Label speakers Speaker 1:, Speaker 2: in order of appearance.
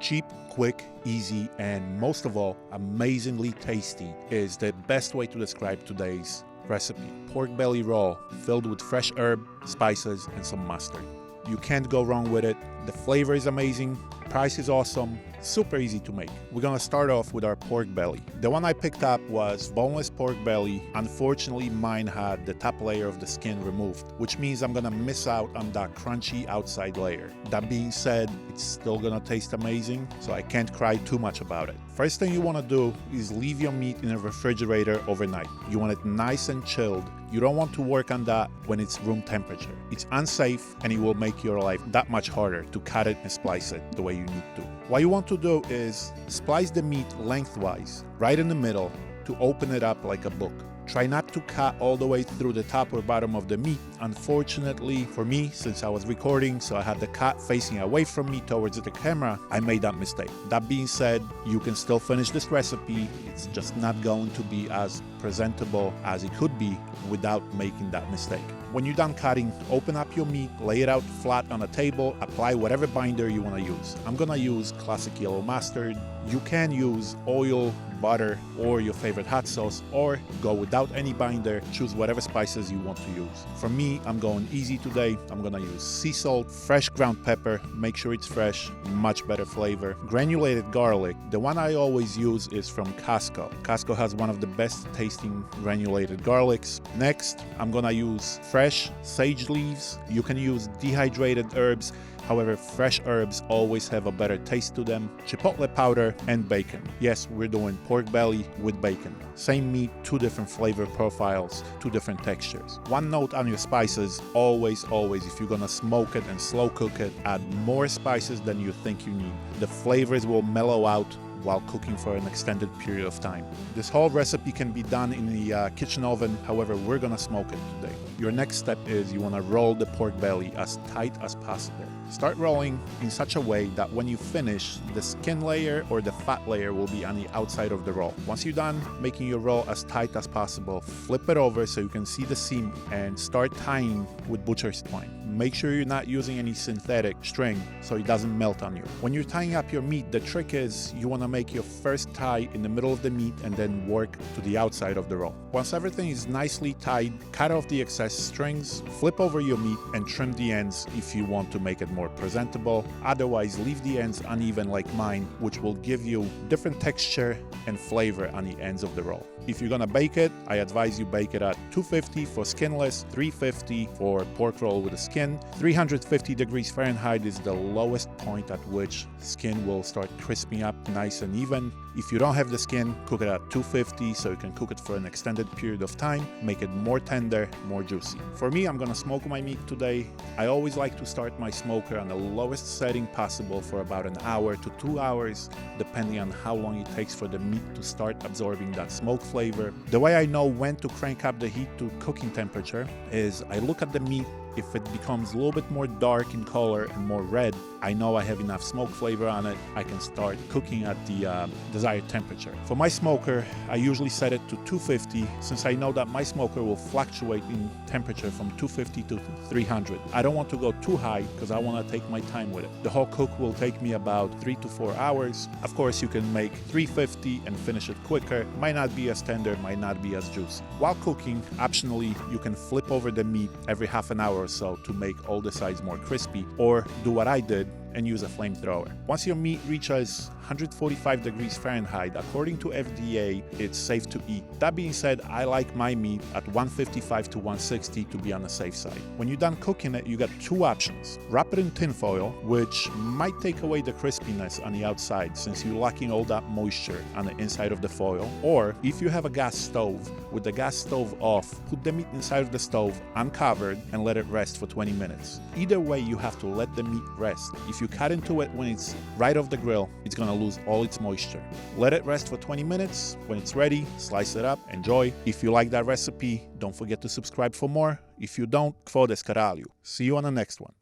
Speaker 1: Cheap, quick, easy, and most of all, amazingly tasty is the best way to describe today's recipe. Pork belly roll filled with fresh herb, spices, and some mustard. You can't go wrong with it. The flavor is amazing, price is awesome, super easy to make. We're gonna start off with our pork belly. The one I picked up was boneless pork belly. Unfortunately, mine had the top layer of the skin removed, which means I'm gonna miss out on that crunchy outside layer. That being said, it's still gonna taste amazing, so I can't cry too much about it. First thing you wanna do is leave your meat in a refrigerator overnight. You want it nice and chilled. You don't want to work on that when it's room temperature. It's unsafe and it will make your life that much harder to cut it and splice it the way you need to. What you want to do is splice the meat lengthwise, right in the middle, to open it up like a book. Try not to cut all the way through the top or bottom of the meat. Unfortunately for me, since I was recording, so I had the cut facing away from me towards the camera, I made that mistake. That being said, you can still finish this recipe. It's just not going to be as presentable as it could be without making that mistake. When you're done cutting, open up your meat, lay it out flat on a table, apply whatever binder you want to use. I'm gonna use classic yellow mustard. You can use oil, butter, or your favorite hot sauce, or go without any binder, choose whatever spices you want to use. For me, I'm going easy today. I'm gonna use sea salt, fresh ground pepper, make sure it's fresh, much better flavor. Granulated garlic, the one I always use is from Costco. Costco has one of the best tasting granulated garlics. Next, I'm gonna use fresh sage leaves. You can use dehydrated herbs. However, fresh herbs always have a better taste to them. Chipotle powder and bacon. Yes, we're doing pork belly with bacon. Same meat, two different flavor profiles, two different textures. One note on your spices, always, if you're gonna smoke it and slow cook it, add more spices than you think you need. The flavors will mellow out while cooking for an extended period of time. This whole recipe can be done in the kitchen oven, however, we're gonna smoke it today. Your next step is you wanna roll the pork belly as tight as possible. Start rolling in such a way that when you finish, the skin layer or the fat layer will be on the outside of the roll. Once you're done making your roll as tight as possible, flip it over so you can see the seam and start tying with butcher's twine. Make sure you're not using any synthetic string so it doesn't melt on you. When you're tying up your meat, the trick is you want to make your first tie in the middle of the meat and then work to the outside of the roll. Once everything is nicely tied, cut off the excess strings, flip over your meat and trim the ends if you want to make it more presentable. Otherwise, leave the ends uneven like mine, which will give you different texture and flavor on the ends of the roll. If you're gonna bake it, I advise you bake it at 250 for skinless, 350 for pork roll with a skin. 350 degrees Fahrenheit is the lowest point at which skin will start crisping up nice and even. If you don't have the skin, cook it at 250 so you can cook it for an extended period of time, make it more tender, more juicy. For me, I'm gonna smoke my meat today. I always like to start my smoker on the lowest setting possible for about an hour to 2 hours, depending on how long it takes for the meat to start absorbing that smoke flavor. The way I know when to crank up the heat to cooking temperature is I look at the meat. If it becomes a little bit more dark in color and more red, I know I have enough smoke flavor on it. I can start cooking at the desired temperature. For my smoker, I usually set it to 250 since I know that my smoker will fluctuate in temperature from 250 to 300. I don't want to go too high because I want to take my time with it. The whole cook will take me about 3 to 4 hours. Of course, you can make 350 and finish it quicker. Might not be as tender, might not be as juicy. While cooking, optionally, you can flip over the meat every half an hour or so to make all the sides more crispy, or do what I did and use a flamethrower. Once your meat reaches 145 degrees Fahrenheit, according to FDA, it's safe to eat. That being said, I like my meat at 155 to 160 to be on the safe side. When you're done cooking it, you got two options. Wrap it in tin foil, which might take away the crispiness on the outside since you're locking all that moisture on the inside of the foil. Or if you have a gas stove, with the gas stove off, put the meat inside of the stove uncovered and let it rest for 20 minutes. Either way, you have to let the meat rest. If you cut into it when it's right off the grill, it's gonna lose all its moisture. Let it rest for 20 minutes. When it's ready, slice it up, enjoy. If you like that recipe, don't forget to subscribe for more. If you don't, kvodes caralho. See you on the next one.